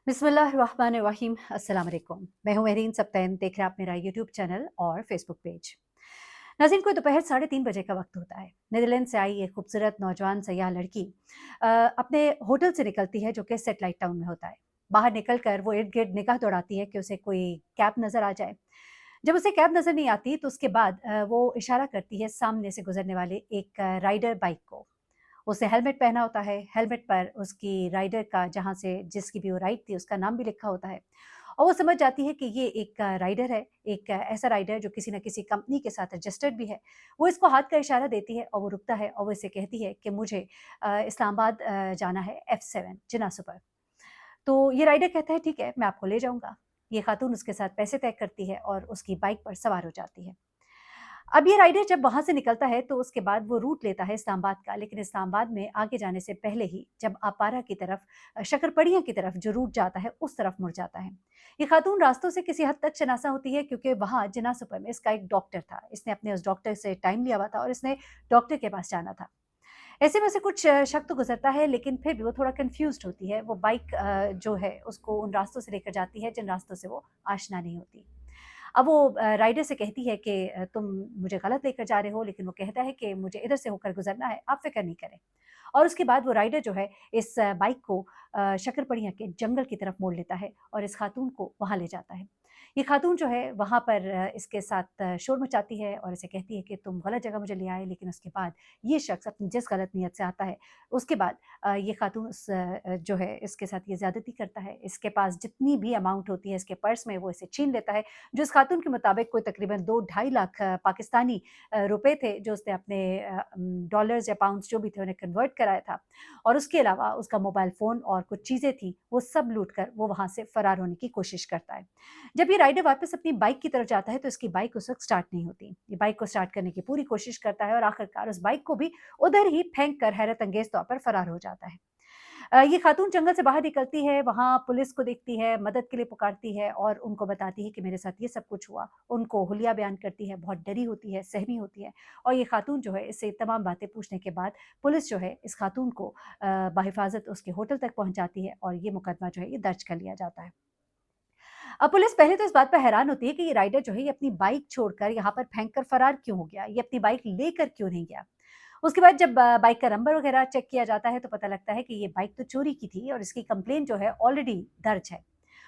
बिस्मिल्लाहिर्रहमानिर्रहीम। अस्सलाम वालेकुम। मैं हूं महरीन सब्तैन। देख रहे हैं आप मेरा यूट्यूब चैनल और फेसबुक पेज। नाज़रीन, कोई दोपहर 3:30 बजे का वक्त होता है। नीदरलैंड से आई एक खूबसूरत नौजवान सयाह लड़की अपने होटल से निकलती है जो कि सेटेलाइट टाउन में होता है। बाहर निकल कर वो इर्द गिर्द निगाह दौड़ाती है कि उसे कोई कैब नज़र आ जाए। जब उसे कैब नज़र नहीं आती तो उसके बाद वो इशारा करती है सामने से गुजरने वाले एक राइडर बाइक को। उसने हेलमेट पहना होता है, हेलमेट पर उसकी राइडर का, जहाँ से जिसकी भी वो राइड थी, उसका नाम भी लिखा होता है और वो समझ जाती है कि ये एक राइडर है, एक ऐसा राइडर जो किसी न किसी कंपनी के साथ रजिस्टर्ड भी है। वो इसको हाथ का इशारा देती है और वो रुकता है और वो इसे कहती है कि मुझे इस्लामाबाद जाना है F7 जिना सुपर। तो ये राइडर कहता है ठीक है, मैं आपको ले जाऊँगा। ये खातून उसके साथ पैसे तय करती है और उसकी बाइक पर सवार हो जाती है। अब ये राइडर जब वहाँ से निकलता है तो उसके बाद वो रूट लेता है इस्लामाबाद का, लेकिन इस्लामाबाद में आगे जाने से पहले ही जब अपारा की तरफ शक्करपड़िया की तरफ जो रूट जाता है उस तरफ मुड़ जाता है। ये खातून रास्तों से किसी हद तक शनासा होती है क्योंकि वहाँ जिना सुपर में इसका एक डॉक्टर था। इसने अपने उस डॉक्टर से टाइम लिया हुआ था और इसने डॉक्टर के पास जाना था। ऐसे में उसे कुछ शक तो गुजरता है, लेकिन फिर भी वो थोड़ा कंफ्यूज्ड होती है। वो बाइक जो है उसको उन रास्तों से लेकर जाती है जिन रास्तों से वो आशना नहीं होती। अब वो राइडर से कहती है कि तुम मुझे गलत लेकर जा रहे हो, लेकिन वो कहता है कि मुझे इधर से होकर गुजरना है, आप फ़िक्र नहीं करें। और उसके बाद वो राइडर जो है इस बाइक को शक्करपड़िया के जंगल की तरफ मोड़ लेता है और इस खातून को वहाँ ले जाता है। ये खातून जो है वहाँ पर इसके साथ शोर मचाती है और इसे कहती है कि तुम गलत जगह मुझे ले आए, लेकिन उसके बाद ये शख्स अपनी जिस गलत नीयत से आता है, उसके बाद ये खातून जो है इसके साथ ये ज़्यादती करता है। इसके पास जितनी भी अमाउंट होती है इसके पर्स में वो इसे छीन लेता है, जो इस खातून के मुताबिक कोई तकरीबन 2 ढाई लाख पाकिस्तानी रुपए थे, जो उसने अपने डॉलर्स या पाउंड्स जो भी थे उन्हें कन्वर्ट कराया था। और उसके अलावा उसका मोबाइल फ़ोन और कुछ चीज़ें थी, वो सब लूट कर वो वहाँ से फ़रार होने की कोशिश करता है। जब ये राइडर वापस अपनी बाइक की तरफ जाता है तो इसकी बाइक उस वक़्त स्टार्ट नहीं होती। ये बाइक को स्टार्ट करने की पूरी कोशिश करता है और आखिरकार उस बाइक को भी उधर ही फेंक कर हैरत अंगेज़ तौर पर फ़रार हो जाता है। ये खातून जंगल से बाहर निकलती है, वहाँ पुलिस को देखती है, मदद के लिए पुकारती है और उनको बताती है कि मेरे साथ ये सब कुछ हुआ। उनको हुलिया बयान करती है, बहुत डरी होती है, सहमी होती है और ये खातून जो है इससे तमाम बातें पूछने के बाद पुलिस जो है इस खातून को बाहिफ़ाज़त उसके होटल तक पहुँचाती है और ये मुकदमा जो है ये दर्ज कर लिया जाता है। अब पुलिस पहले तो इस बात पर हैरान होती है कि ये राइडर जो है ये अपनी बाइक छोड़कर यहाँ पर फेंक कर फरार क्यों हो गया? ये अपनी बाइक लेकर क्यों नहीं गया? उसके बाद जब बाइक का नंबर वगैरह चेक किया जाता है तो पता लगता है कि ये बाइक तो चोरी की थी और इसकी कंप्लेंट जो है ऑलरेडी दर्ज है।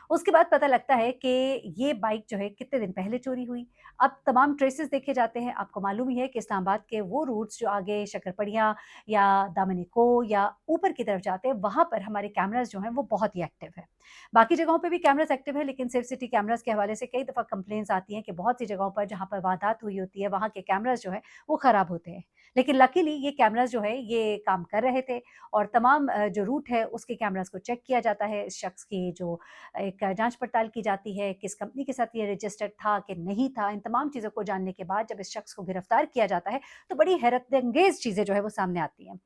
उसके बाद पता लगता है कि ये बाइक जो है कितने दिन पहले चोरी हुई। अब तमाम ट्रेसेस देखे जाते हैं। आपको मालूम ही है कि इस्लामाबाद के वो रूट्स जो आगे शक्करपड़िया या दामनिको या ऊपर की तरफ जाते हैं, वहाँ पर हमारे कैमराज़ जो हैं वो बहुत ही एक्टिव है। बाकी जगहों पे भी कैमराज़ एक्टिव है, लेकिन सिर्फ सिटी कैमराज़ के हवाले से कई दफ़ा कंप्लेंट्स आती हैं कि बहुत सी जगहों पर जहाँ पर वारदात हुई होती है, वहाँ के कैमराज़ जो हैं वो ख़राब होते हैं। लेकिन लकीली ये कैमराज़ जो है ये काम कर रहे थे और तमाम जो रूट है उसके कैमराज़ को चेक किया जाता है। इस शख्स की जो एक जाँच पड़ताल की जाती है, किस कंपनी के साथ ये रजिस्टर्ड था कि नहीं था। इन तमाम चीज़ों को जानने के बाद जब इस शख्स को गिरफ्तार किया जाता है, तो बड़ी हैरतअंगेज़ चीज़ें जो है वो सामने आती हैं।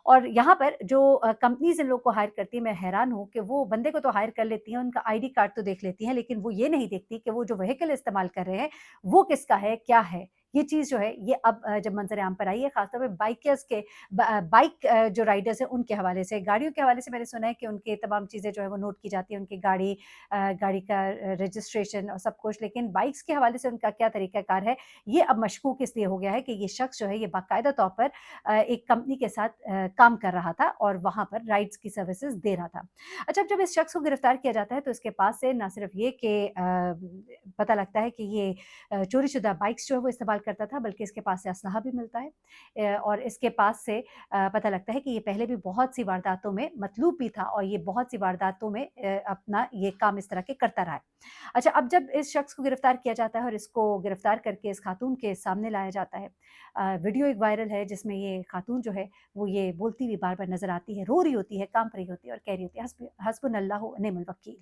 और यहाँ पर जो कंपनीज़ इन लोग को हायर करती है, मैं हैरान हूँ कि वो बंदे को तो हायर कर लेती हैं, उनका आईडी कार्ड तो देख लेती हैं, लेकिन वो ये नहीं देखती कि वो जो व्हीकल इस्तेमाल कर रहे हैं, वो किसका है, क्या है? ये चीज़ जो है ये अब जब मंज़र-ए-आम पर आई है, ख़ासतौर पे बाइकर्स के बाइक जो राइडर्स हैं उनके हवाले से। गाड़ियों के हवाले से मैंने सुना है कि उनकी तमाम चीज़ें जो है वो नोट की जाती हैं, उनकी गाड़ी का रजिस्ट्रेशन और सब कुछ, लेकिन बाइक्स के हवाले से उनका क्या तरीक़ाकार है, ये अब मशकूक इसलिए हो गया है कि ये शख्स जो है ये बाकायदा तौर पर एक कंपनी के साथ काम कर रहा था और वहाँ पर राइड्स की सर्विसेज़ दे रहा था। अच्छा, अब जब इस शख्स को गिरफ्तार किया जाता है तो इसके पास से ना सिर्फ़ ये कि पता लगता है कि ये चोरी-शुदा बाइक्स जो है वो इस्तेमाल करता था, बल्कि इसके पास से असलहा भी मिलता है। और इसके पास से पता लगता है कि ये पहले भी बहुत सी वारदातों में मतलूब भी था और ये बहुत सी वारदातों में अपना ये काम इस तरह के करता रहा है। अच्छा, अब जब इस शख्स को गिरफ्तार किया जाता है और इसको गिरफ्तार करके इस खातून के सामने लाया जाता है, वीडियो एक वायरल है जिसमें ये खातून जो है वो ये बोलती हुई बार-बार नज़र आती है, रो रही होती है, काँप रही होती है और कह रही होती है हस्बुनल्लाह व निअमल वकील।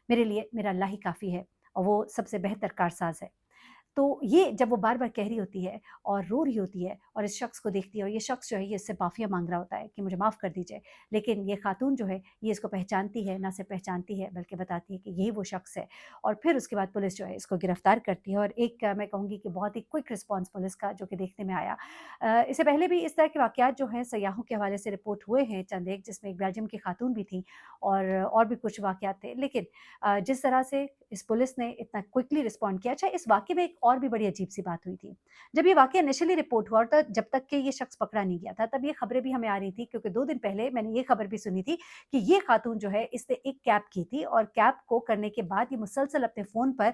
मेरे लिए मेरा अल्लाह ही काफ़ी है और वो सबसे बेहतर कारसाज़ है। तो ये जब वो बार-बार कह रही होती है और रो रही होती है और इस शख्स को देखती है और ये शख्स जो है ये इससे माफ़िया माँग रहा होता है कि मुझे माफ़ कर दीजिए। लेकिन ये खातून जो है ये इसको पहचानती है, ना सिर्फ़ पहचानती है बल्कि बताती है कि यही वो शख्स है और फिर उसके बाद पुलिस जो है इसको गिरफ़्तार करती है और एक मैं कहूँगी कि बहुत ही क्विक रिस्पॉन्स पुलिस का जो कि देखने में आया। इससे पहले भी इस तरह के वाक़यात जो हैं सयाहों के हवाले से रिपोर्ट हुए हैं चंद एक, जिसमें एक बेल्जियम की खातून भी थी और भी कुछ वाक़यात थे। लेकिन जिस तरह से इस पुलिस ने इतना क्विकली रिस्पॉन्ड किया। अच्छा, इस वाक़ये में एक और भी बड़ी अजीब-सी बात हुई थी। जब ये वाक़या इनिशियली रिपोर्ट हुआ और जब तक कि ये शख्स पकड़ा नहीं गया था, तब ये खबरें भी हमें आ रही थी क्योंकि 2 दिन पहले मैंने ये खबर भी सुनी थी कि ये खातून जो है इसने एक कैब की थी और कैब को करने के बाद ये मुसलसल अपने फ़ोन पर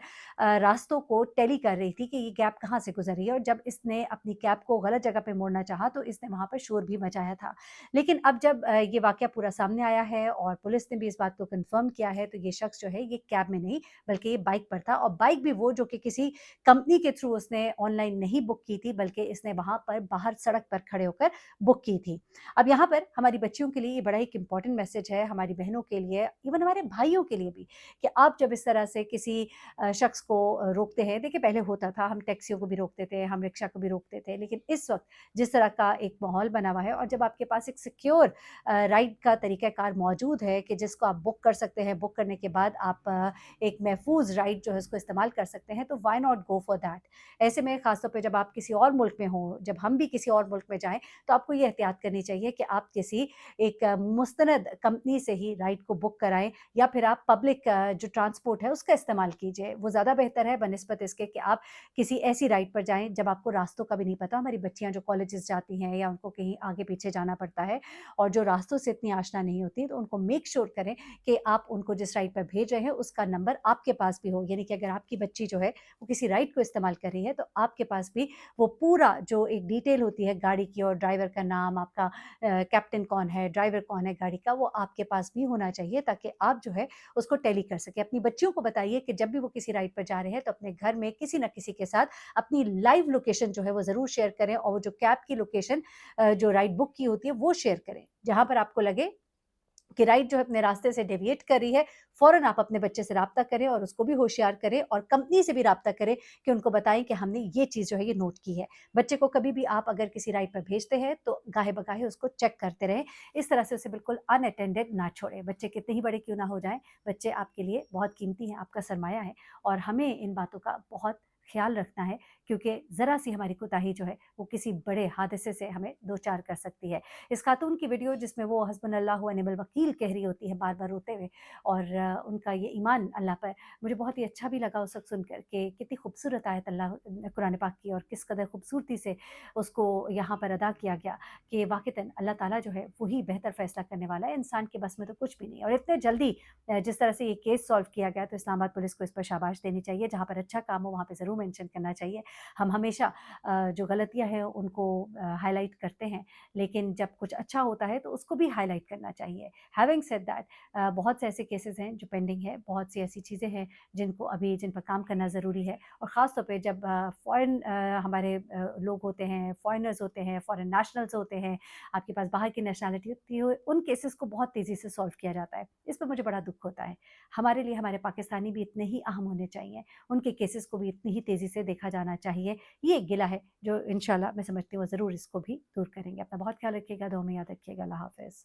रास्तों को टैली कर रही थी कि ये कैब कहाँ से गुज़र रही है और जब इसने अपनी कैब को गलत जगह पे मोड़ना चाहा तो इसने वहाँ पर शोर भी मचाया था। लेकिन अब जब ये वाक़या पूरा सामने आया है और पुलिस ने भी इस बात को कन्फर्म किया है, तो ये शख्स जो है ये कैब में नहीं बल्कि ये बाइक पर था और बाइक भी वो जो कि किसी कंपनी के थ्रू उसने ऑनलाइन नहीं बुक की थी बल्कि इसने वहाँ पर बाहर सड़क पर खड़े होकर बुक की थी। अब यहाँ पर हमारी बच्चियों के लिए ये बड़ा एक इम्पोर्टेंट मैसेज है, हमारी बहनों के लिए, इवन हमारे भाइयों के लिए भी, कि आप जब इस तरह से किसी शख्स को रोकते हैं, देखिए पहले होता था हम टैक्सियों को भी रोकते थे, हम रिक्शा को भी रोकते थे, लेकिन इस वक़्त जिस तरह का एक माहौल बना हुआ है और जब आपके पास एक सिक्योर राइड का तरीक़ाकार मौजूद है कि जिसको आप बुक कर सकते हैं, बुक करने के बाद आप एक महफूज़ राइड जो है उसको इस्तेमाल कर सकते हैं, तो why not go for that. ऐसे में ख़ास तौर पे जब आप किसी और मुल्क में हों, जब हम भी किसी और मुल्क में जाएँ, तो आपको ये एहतियात करनी चाहिए कि आप किसी एक मुस्तनद कंपनी से ही राइड को बुक कराएँ या फिर आप पब्लिक जो ट्रांसपोर्ट है उसका इस्तेमाल कीजिए। वो ज़्यादा बेहतर है बनिस्बत इसके कि आप किसी ऐसी राइड पर जाएँ जब आपको रास्तों का भी नहीं पता। हमारी बच्चियाँ जो कॉलेजेस जाती हैं या उनको कहीं आगे-पीछे जाना पड़ता है और जो रास्तों से इतनी आशना नहीं होती, तो उनको मेक श्योर करें कि आप उनको जिस राइड पर भेज रहे हैं उसका नंबर आपके पास भी हो। यानी कि अगर आपकी बच्ची जो है वो किसी राइड को इस्तेमाल कर रही है तो आपके पास भी वो पूरा जो एक डिटेल होती है गाड़ी की और ड्राइवर का नाम, आपका कैप्टन कौन है, ड्राइवर कौन है गाड़ी का, वो आपके पास भी होना चाहिए ताकि आप जो है उसको टैली कर सकें। अपनी बच्चियों को बताइए कि जब भी वो किसी राइड पर जा रहे हैं तो अपने घर में किसी न किसी के साथ अपनी लाइव लोकेशन जो है वो ज़रूर शेयर करें और वो जो कैब की लोकेशन जो राइड बुक की होती है वो शेयर करें। जहाँ पर आपको लगे कि राइड जो है अपने रास्ते से डेविएट कर रही है, फ़ौरन आप अपने बच्चे से राब्ता करें और उसको भी होशियार करें और कंपनी से भी राब्ता करें कि उनको बताएँ कि हमने ये चीज़ जो है ये नोट की है। बच्चे को कभी भी आप अगर किसी राइड पर भेजते हैं तो गाहे-बगाहे उसको चेक करते रहें। इस तरह से उसे बिल्कुल अनअटेंडेड ना छोड़ें। बच्चे कितने ही बड़े क्यों ना हो जाएँ, बच्चे आपके लिए बहुत कीमती हैं, आपका सरमाया है और हमें इन बातों का बहुत ख़्याल रखना है क्योंकि ज़रा-सी हमारी कोताही जो है वो किसी बड़े हादसे से हमें दो-चार कर सकती है। इस खातून की वीडियो जिसमें वो हस्बुनल्लाह व निअमल वकील कह रही होती है बार-बार रोते हुए और उनका ये ईमान अल्लाह पर, मुझे बहुत ही अच्छा भी लगा उस वक़्त सुनकर के कितनी खूबसूरत आयत अल्लाह कुरान पाक की और किस कदर खूबसूरती से उसको यहाँ पर अदा किया गया कि वाक़तन अल्लाह ताला जो है वही बेहतर फ़ैसला करने वाला है, इंसान के बस में तो कुछ भी नहीं है। और इतने जल्दी जिस तरह से ये केस सॉल्व किया गया तो इस्लामाबाद पुलिस को इस पर शाबाश देनी चाहिए। जहाँ पर अच्छा काम हो वहाँ पे ज़रूर मेंशन करना चाहिए। हम हमेशा जो गलतियाँ हैं उनको हाइलाइट करते हैं, लेकिन जब कुछ अच्छा होता है तो उसको भी हाइलाइट करना चाहिए। हैविंग सेड दैट बहुत से ऐसे केसेज़ हैं जो पेंडिंग है, बहुत सी ऐसी चीज़ें हैं जिन पर काम करना ज़रूरी है और ख़ास तौर पे जब फ़ॉरेन हमारे लोग होते हैं, फ़ॉरेनर्स होते हैं, फ़ॉरेन नेशनल्स होते हैं, आपके पास बाहर की नेशनैलिटी होती है, उन केसेज़ को बहुत तेज़ी से सॉल्व किया जाता है। इस पे मुझे बड़ा दुःख होता है। हमारे लिए हमारे पाकिस्तानी भी इतने ही अहम होने चाहिए, उनके केसेज़ को भी इतनी ही तेज़ी से देखा जाना चाहिए। ये एक गिला है जो इंशाल्लाह मैं समझती हूँ वो ज़रूर इसको भी दूर करेंगे। अपना बहुत ख़्याल रखिएगा, दुआ में याद रखिएगा। अल्लाह हाफ़िज़।